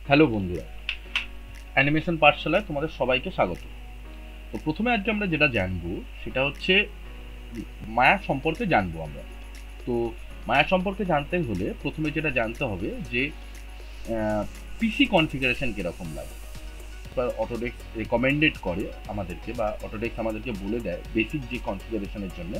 Hello বন্ধুরা, animation পাঠশালায় তোমাদের সবাইকে স্বাগত। তো প্রথমে আজকে আমরা যেটা জানবো সেটা হচ্ছে মায়া সম্পর্কে জানবো আমরা। তো মায়া সম্পর্কে জানতে হলে প্রথমে যেটা জানতে হবে যে পিসি কনফিগারেশন কীরকম লাগে। এবার অটোডেস্ক রেকমেন্ডেড করে আমাদেরকে, বা অটোডেস্ক আমাদেরকে বলে দেয় বেসিক যে কনফিগারেশনের জন্য,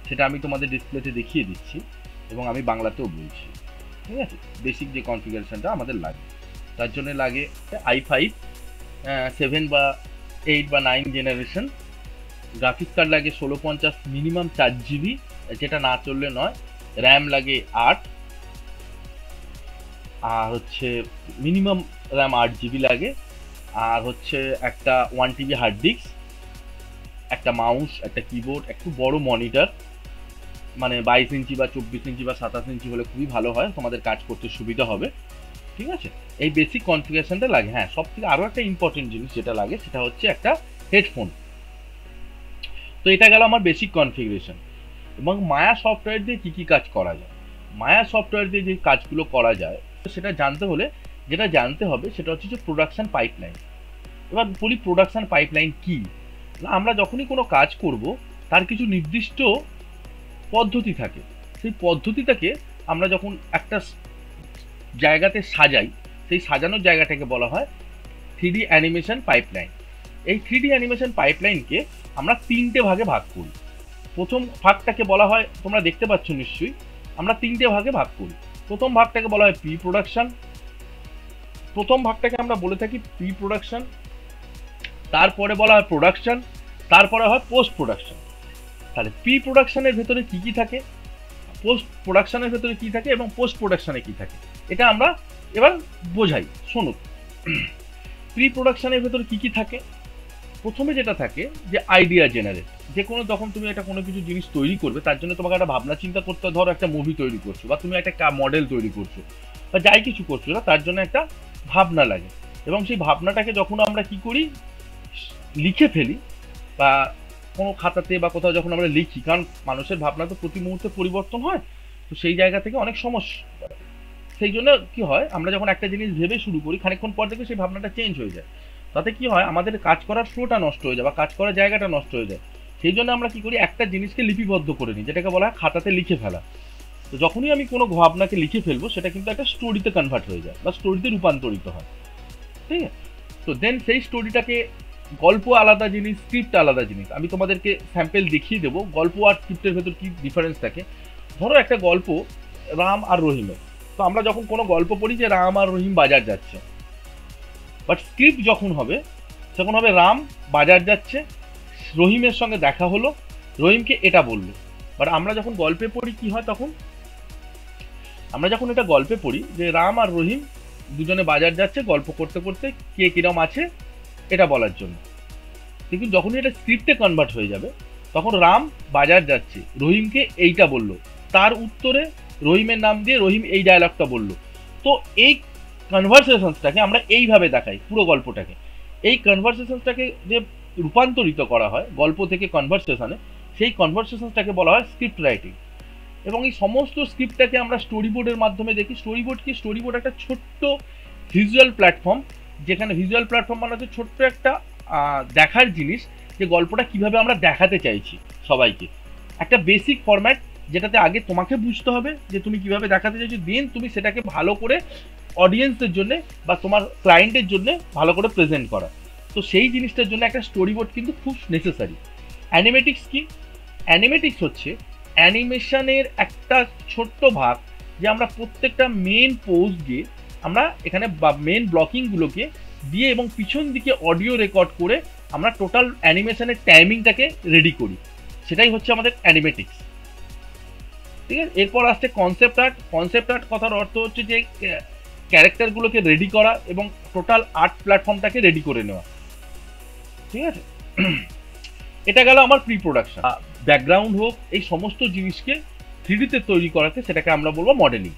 সেটা আমি তোমাদের ডিসপ্লেতে দেখিয়ে দিচ্ছি এবং আমি বাংলাতেও বলছি। ঠিক আছে, বেসিক যে কনফিগারেশনটা আমাদের লাগে, তার জন্য লাগে i5 7 বা 8 বা 9 জেনারেশন। গ্রাফিক্স কার্ড লাগে 1650, মিনিমাম 4 GB, যেটা না চললে নয়। র্যাম লাগে 8, আর হচ্ছে মিনিমাম র্যাম 8 GB লাগে। আর হচ্ছে একটা 1 TB হার্ড ডিস্ক, একটা মাউস, একটা কিবোর্ড, একটু বড় মনিটর, মানে 22 ইঞ্চি বা 24 ইঞ্চি বা 27 ইঞ্চি হলে খুবই ভালো হয়, তোমাদের কাজ করতে সুবিধা হবে। ঠিক আছে, এই বেসিক কনফিগারেশনটা লাগে। হ্যাঁ, সব থেকে আরও একটা ইম্পর্টেন্ট জিনিস যেটা লাগে সেটা হচ্ছে একটা হেডফোন। তো এটা গেল আমার বেসিক কনফিগারেশন। এবং মায়া সফটওয়্যার দিয়ে কী কী কাজ করা যায়, মায়া সফটওয়্যার দিয়ে যে কাজগুলো করা যায় সেটা জানতে হলে যেটা জানতে হবে সেটা হচ্ছে যে প্রোডাকশন পাইপলাইন। এবার বলি প্রোডাকশন পাইপলাইন কি না, আমরা যখনই কোনো কাজ করব তার কিছু নির্দিষ্ট পদ্ধতি থাকে। সেই পদ্ধতিটাকে আমরা যখন একটা জায়গাতে সাজাই, সেই সাজানোর জায়গাটাকে বলা হয় 3D অ্যানিমেশন পাইপলাইন। এই 3D অ্যানিমেশন পাইপলাইনকে আমরা 3টে ভাগে ভাগ করি। প্রথম ভাগটাকে বলা হয়, তোমরা দেখতে পাচ্ছ নিশ্চয়ই, আমরা 3টে ভাগে ভাগ করি। প্রথম ভাগটাকে বলা হয় প্রি প্রোডাকশন। প্রথম ভাগটাকে আমরা বলে থাকি প্রি প্রোডাকশন, তারপরে বলা হয় প্রোডাকশন, তারপরে হয় পোস্ট প্রোডাকশন। তাহলে প্রি প্রোডাকশনের ভেতরে কি কি থাকে, পোস্ট প্রোডাকশনের ভেতরে কি থাকে এবং পোস্ট প্রোডাকশনে কি থাকে, এটা আমরা এবার বোঝাই, শোনো। প্রি প্রোডাকশনের ভেতরে কি কি থাকে, প্রথমে যেটা থাকে যে আইডিয়া জেনারেট। যে কোনো যখন তুমি একটা কোনো কিছু জিনিস তৈরি করবে তার জন্য তোমাকে একটা ভাবনা চিন্তা করতে, ধরো একটা মুভি তৈরি করছো বা তুমি একটা মডেল তৈরি করছো বা যাই কিছু করছো না, তার জন্য একটা ভাবনা লাগে। এবং সেই ভাবনাটাকে যখন আমরা কি করি, লিখে ফেলি বা কোনো খাতাতে বা কোথাও যখন আমরা লিখি, কারণ মানুষের ভাবনা তো প্রতি মুহূর্তে পরিবর্তন হয়, তো সেই জায়গা থেকে অনেক সমস্যা। সেই জন্য কি হয়, আমরা যখন একটা জিনিস ভেবে শুরু করি, খানিকক্ষণ পর থেকে সেই ভাবনাটা চেঞ্জ হয়ে যায়। তাতে কি হয়, আমাদের কাজ করার ফ্লোটা নষ্ট হয়ে যায় বা কাজ করার জায়গাটা নষ্ট হয়ে যায়। সেই জন্য আমরা কি করি, একটা জিনিসকে লিপিবদ্ধ করে নিই, যেটাকে বলা হয় খাতাতে লিখে ফেলা। তো যখনই আমি কোনো ভাবনাকে লিখে ফেলবো, সেটা কিন্তু একটা স্টোরিতে কনভার্ট হয়ে যায় বা স্টোরিতে রূপান্তরিত হয়। ঠিক আছে, তো দেন সেই স্টোরিটাকে, গল্প আলাদা জিনিস, স্ক্রিপ্ট আলাদা জিনিস। আমি তোমাদেরকে স্যাম্পেল দেখিয়ে দেবো গল্প আর স্ক্রিপ্টের ভেতর কি ডিফারেন্স থাকে। ধরো একটা গল্প রাম আর রহিমের, তো আমরা যখন কোনো গল্প পড়ি যে রাম আর রহিম বাজার যাচ্ছে, বাট স্ক্রিপ্ট যখন হবে তখন হবে রাম বাজার যাচ্ছে, রহিমের সঙ্গে দেখা হলো, রহিমকে এটা বললো। বাট আমরা যখন গল্পে পড়ি কি হয়, তখন আমরা যখন এটা গল্পে পড়ি যে রাম আর রহিম দুজনে বাজার যাচ্ছে গল্প করতে করতে, কে কিরম আছে এটা বলার জন্য। কিন্তু যখনই এটা স্ক্রিপ্টে কনভার্ট হয়ে যাবে, তখন রাম বাজার যাচ্ছে, রহিমকে এইটা বললো, তার উত্তরে রহিমের নাম দিয়ে রহিম এই ডায়লগটা বললো। তো এই কনভারসেশনসটাকে আমরা এইভাবে দেখাই পুরো গল্পটাকে। এই কনভারসেশনসটাকে যে রূপান্তরিত করা হয় গল্প থেকে কনভারসেশনে, সেই কনভারসেশনসটাকে বলা হয় স্ক্রিপ্ট রাইটিং। এবং এই সমস্ত স্ক্রিপ্টটাকে আমরা স্টোরি বোর্ডের মাধ্যমে দেখি। স্টোরি বোর্ড কি, স্টোরি বোর্ড একটা ছোট্ট ভিজুয়াল প্ল্যাটফর্ম, যেখানে ভিজুয়াল প্ল্যাটফর্ম মানে হচ্ছে ছোট্ট একটা দেখার জিনিস, যে গল্পটা কিভাবে আমরা দেখাতে চাইছি সবাইকে। একটা বেসিক ফরম্যাট, যেটাতে আগে তোমাকে বুঝতে হবে যে তুমি কিভাবে দেখাতে চাইছো, দেন তুমি সেটাকে ভালো করে অডিয়েন্সের জন্য বা তোমার ক্লায়েন্টের জন্য ভালো করে প্রেজেন্ট করা। তো সেই জিনিসটার জন্য একটা স্টোরি বোর্ড কিন্তু খুব নেসেসারি। অ্যানিমেটিক্স কি, অ্যানিমেটিক্স হচ্ছে অ্যানিমেশনের একটা ছোট্ট ভাগ, যে আমরা প্রত্যেকটা মেন পোজ দিয়ে আমরা এখানে মেন ব্লকিংগুলোকে দিয়ে এবং পিছন দিকে অডিও রেকর্ড করে আমরা টোটাল অ্যানিমেশনের টাইমিংটাকে রেডি করি, সেটাই হচ্ছে আমাদের অ্যানিমেটিক্স। ঠিক আছে, এরপর আসছে কনসেপ্ট আর্ট। কনসেপ্ট আর্ট কথার অর্থ হচ্ছে যে ক্যারেক্টারগুলোকে রেডি করা এবং টোটাল আর্ট প্ল্যাটফর্মটাকে রেডি করে নেওয়া। ঠিক আছে, এটা গেল আমার প্রি প্রোডাকশন। ব্যাকগ্রাউন্ড হোক, এই সমস্ত জিনিসকে 3Dতে তৈরি করাতে সেটাকে আমরা বলবো মডেলিং।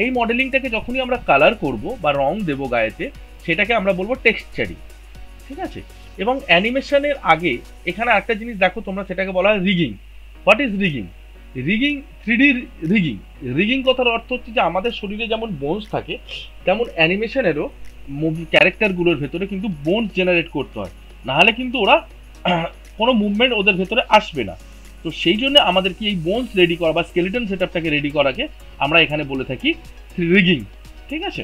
এই মডেলিংটাকে যখনই আমরা কালার করব বা রং দেবো গায়েতে, সেটাকে আমরা বলবো টেক্সচারিং। ঠিক আছে, এবং অ্যানিমেশনের আগে এখানে একটা জিনিস দেখো তোমরা, সেটাকে বলা হয় rigging. What is rigging? Rigging, 3D rigging. Rigging কথার অর্থ হচ্ছে যে আমাদের শরীরে যেমন বোনস থাকে, তেমন অ্যানিমেশনেরও মুভি ক্যারেক্টারগুলোর ভেতরে কিন্তু বোনস জেনারেট করতে হয়, নাহলে কিন্তু ওরা কোনো মুভমেন্ট ওদের ভেতরে আসবে না। তো সেই জন্য আমাদের কি এই বোনস রেডি করা বা স্কেলিটন সেটআপটাকে রেডি করাকে আমরা এখানে বলে থাকি রিগিং। ঠিক আছে,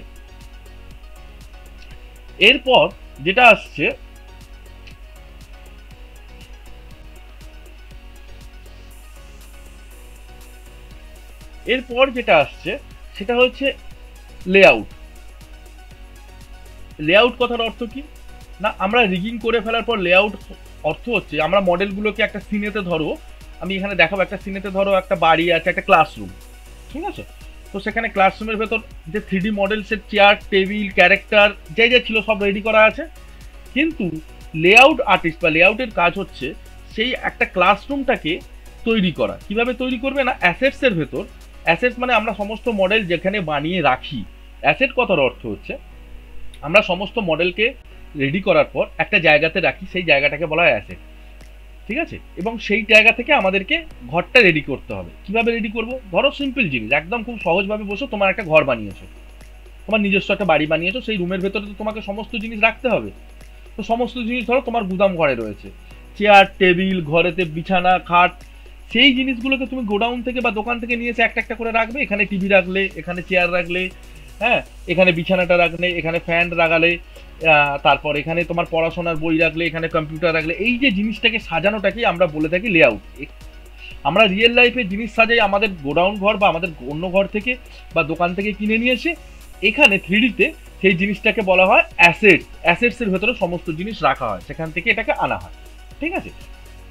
এরপর যেটা আসছে সেটা হচ্ছে লেআউট। লেআউট কথার অর্থ কি না, আমরা রিগিং করে ফেলার পর লেআউট অর্থ হচ্ছে আমরা মডেলগুলোকে একটা সিনেতে ধরো, আমি এখানে দেখাবো একটা সিনেতে ধরো একটা বাড়ি আছে, একটা ক্লাসরুম, ঠিক আছে। তো সেখানে ক্লাসরুমের ভেতর যে 3D মডেলসের চেয়ার টেবিল ক্যারেক্টার যা যা ছিল সব রেডি করা আছে, কিন্তু লেআউট আর্টিস্ট বা লেআউটের কাজ হচ্ছে সেই একটা ক্লাসরুমটাকে তৈরি করা। কিভাবে তৈরি করবে না, অ্যাসেটসের ভেতর, অ্যাসেটস মানে আমরা সমস্ত মডেল যেখানে বানিয়ে রাখি, অ্যাসেট কথার অর্থ হচ্ছে আমরা সমস্ত মডেলকে রেডি করার পর একটা জায়গাতে রাখি, সেই জায়গাটাকে বলা হয় অ্যাসেট। ঠিক আছে, এবং সেই জায়গা থেকে আমাদেরকে ঘরটা রেডি করতে হবে। কিভাবে রেডি করব, ধরো সিম্পল জিনিস, একদম খুব সহজভাবে বসো, তোমার একটা ঘর বানিয়েছো, তোমার নিজস্ব একটা বাড়ি বানিয়েছো, সেই রুমের ভেতরে তো তোমাকে সমস্ত জিনিস রাখতে হবে। তো সমস্ত জিনিস ধরো তোমার গুদাম ঘরে রয়েছে, চেয়ার টেবিল ঘরেতে বিছানা খাট, সেই জিনিসগুলোকে তুমি গোডাউন থেকে বা দোকান থেকে নিয়ে এসে একটা একটা করে রাখবে। এখানে টিভি রাখলে, এখানে চেয়ার রাখলে, হ্যাঁ, এখানে বিছানাটা রাখলে, এখানে ফ্যান লাগালে, তারপর এখানে তোমার পড়াশোনার বই রাখলে, এখানে কম্পিউটার রাখলে, এই যে জিনিসটাকে সাজানোটাকেই আমরা বলে থাকি লেআউট। আমরা রিয়েল লাইফে জিনিস সাজাই আমাদের গোডাউন ঘর বা আমাদের অন্য ঘর থেকে বা দোকান থেকে কিনে নিয়ে এসে, এখানে 3Dতে সেই জিনিসটাকে বলা হয় অ্যাসেটস। অ্যাসেটসের ভেতরে সমস্ত জিনিস রাখা হয়, সেখান থেকে এটাকে আনা হয়। ঠিক আছে,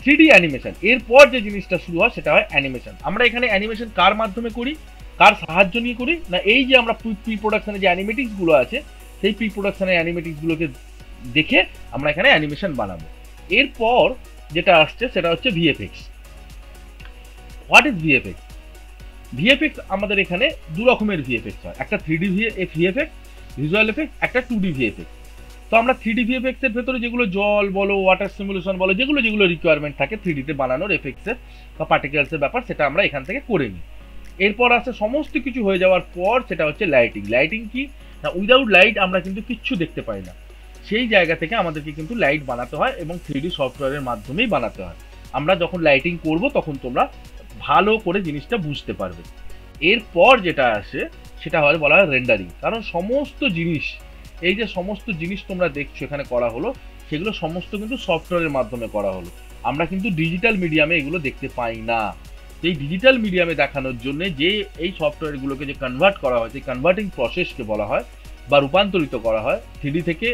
3D অ্যানিমেশন। এরপর যে জিনিসটা শুরু হয় সেটা হয় অ্যানিমেশন। আমরা এখানে অ্যানিমেশন কার মাধ্যমে করি, কার সাহায্য নিয়ে করি না, এই যে আমরা প্রি প্রোডাকশনে যে অ্যানিমেটিক্সগুলো আছে, সেই প্রি প্রোডাকশনের অ্যানিমেটিক্সগুলোকে দেখে আমরা এখানে অ্যানিমেশন বানাবো। এরপর যেটা আসছে সেটা হচ্ছে VFX. What is VFX? VFX আমাদের এখানে দু রকমের ভিএফএক্স হয়, একটা 3D ভিএফএক্স ভিজুয়াল এফেক্ট, একটা 2D ভিএফএক্স। তো আমরা 3D ভিএফএক্স এর ভেতরে যেগুলো জল বলো, ওয়াটার সিমুলেশন বলো, যেগুলো যেগুলো রিকোয়ারমেন্ট থাকে 3Dতে বানানোর এফেক্টসের বা পার্টিকেলসের ব্যাপার, সেটা আমরা এখান থেকে করে নিই। এরপর আসছে সমস্ত কিছু হয়ে যাওয়ার পর সেটা হচ্ছে লাইটিং। লাইটিং কি না, উইদাউট লাইট আমরা কিন্তু কিচ্ছু দেখতে পাই না, সেই জায়গা থেকে আমাদেরকে কিন্তু লাইট বানাতে হয় এবং 3D সফটওয়্যারের মাধ্যমেই বানাতে হয়। আমরা যখন লাইটিং করব তখন তোমরা ভালো করে জিনিসটা বুঝতে পারবে। এরপর যেটা আসে সেটা হয় বলা হয় রেন্ডারিং। কারণ সমস্ত জিনিস, এই যে সমস্ত জিনিস তোমরা দেখছো এখানে করা হলো, সেগুলো সমস্ত কিন্তু সফটওয়্যারের মাধ্যমে করা হলো। আমরা কিন্তু ডিজিটাল মিডিয়ামে এগুলো দেখতে পাই না। এই ডিজিটাল মিডিয়ামে দেখানোর জন্য যে এই সফটওয়্যারগুলোকে যে কনভার্ট করা হয়, সেই কনভার্টিং প্রসেসকে বলা হয় বা রূপান্তরিত করা হয় 3D থেকে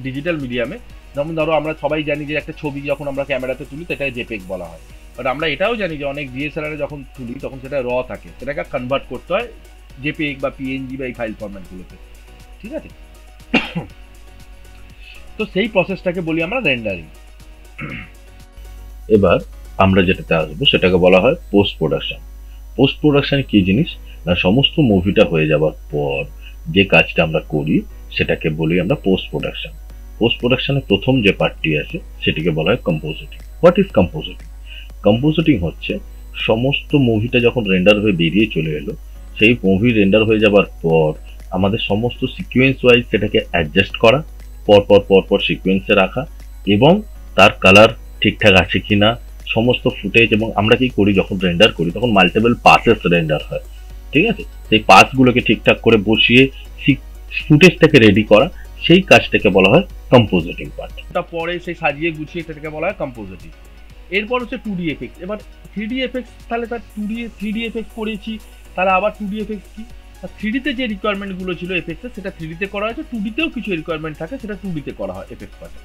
ডিজিটাল মিডিয়ামে। যেমন ধরো আমরা সবাই জানি যে একটা ছবি যখন আমরা ক্যামেরাতে তুলি সেটাকে জেপেগ বলা হয়, বাট আমরা এটাও জানি যে অনেক ডিএসএলআর যখন তুলি তখন সেটা র থাকে, সেটাকে কনভার্ট করতে হয় জেপেগ বা পিএনজি বা এই ফাইল ফরম্যাটগুলোতে। ঠিক আছে, তো সেই প্রসেসটাকে বলি আমরা রেন্ডারিং। এবার আমরা যেটাতে আসবো সেটাকে বলা হয় পোস্ট প্রোডাকশন। পোস্ট প্রোডাকশন কি জিনিস না, সমস্ত মুভিটা হয়ে যাওয়ার পর যে কাজটা আমরা করি সেটাকে বলি আমরা পোস্ট প্রোডাকশন। পোস্ট প্রোডাকশনের প্রথম যে পার্টটি আছে সেটিকে বলা হয় compositing. What is compositing? Compositing হচ্ছে সমস্ত মুভিটা যখন রেন্ডার হয়ে বেরিয়ে চলে এলো, সেই মুভি রেন্ডার হয়ে যাবার পর আমাদের সমস্ত সিকোয়েন্স ওয়াইজ সেটাকে অ্যাডজাস্ট করা, পর পর পর পর সিকোয়েন্সে রাখা এবং তার কালার ঠিকঠাক আছে কিনা সমস্ত ফুটেজ। এবং আমরা কি করি যখন রেন্ডার করি তখন মাল্টিপল পাসেস রেন্ডার হয়, ঠিক আছে, সেই পাসগুলোকে ঠিকঠাক করে বসিয়ে ফুটেজটাকে রেডি করা, সেই কাজটাকে বলা হয় কম্পোজিটিং পার্ট। পরে সেই সাজিয়ে গুছিয়ে সেটাকে বলা হয় কম্পোজিটিং। এরপর হচ্ছে 2D এফেক্টস। এবার 3D এফেক্টস, তাহলে তার 3D এফেক্ট করেছি, তাহলে আবার 2D এফেক্টস কি? 3Dতে যে রিকোয়ারমেন্টগুলো ছিল এফেক্টসের সেটা 3Dতে করা হয়েছে, 2Dতেও কিছু রিকোয়ারমেন্ট থাকে সেটা 2Dতে করা হয় এফেক্টস পার্টে।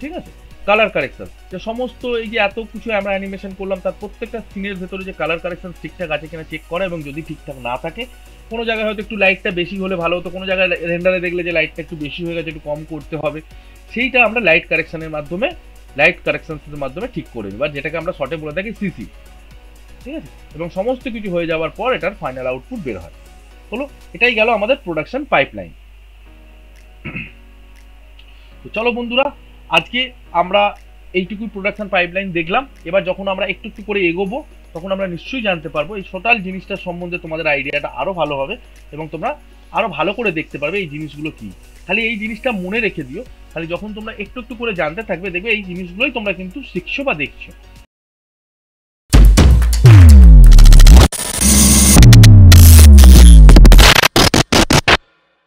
ঠিক আছে, কালার কারেকশন, যে সমস্ত এই যে এত কিছু আমরা অ্যানিমেশন করলাম তার প্রত্যেকটা সিনের ভেতরে যে কালার কারেকশন ঠিকঠাক আছে কিনা চেক করা, এবং যদি ঠিকঠাক না থাকে, কোনো জায়গায় হয়তো একটু লাইটটা বেশি হলে ভালো হতো, কোনো জায়গায় রেন্ডারে দেখলে যে লাইটটা একটু বেশি হয়ে গেছে একটু কম করতে হবে, সেইটা আমরা লাইট কারেকশনের মাধ্যমে ঠিক করে নিই, বা যেটাকে আমরা শর্টে বলে থাকি সিসি। ঠিক আছে, এবং সমস্ত কিছু হয়ে যাওয়ার পর এটার ফাইনাল আউটপুট বের হয়। হলো, এটাই গেল আমাদের প্রোডাকশন পাইপলাইন। তো চলো বন্ধুরা, আজকে আমরা এইটুকুই প্রোডাকশন পাইপলাইন দেখলাম। এবার যখন আমরা একটু একটু করে এগোবো তখন আমরা নিশ্চয়ই জানতে পারবো এই টোটাল জিনিসটার সম্বন্ধে তোমাদের আইডিয়াটা আরো ভালো হবে এবং তোমরা আরো ভালো করে দেখতে পারবে এই জিনিসগুলো কি। খালি এই জিনিসটা মনে রেখে দিও, খালি যখন তোমরা একটু একটু করে জানতে থাকবে দেখবে এই জিনিসগুলোই তোমরা কিন্তু শিখছো বা দেখছো।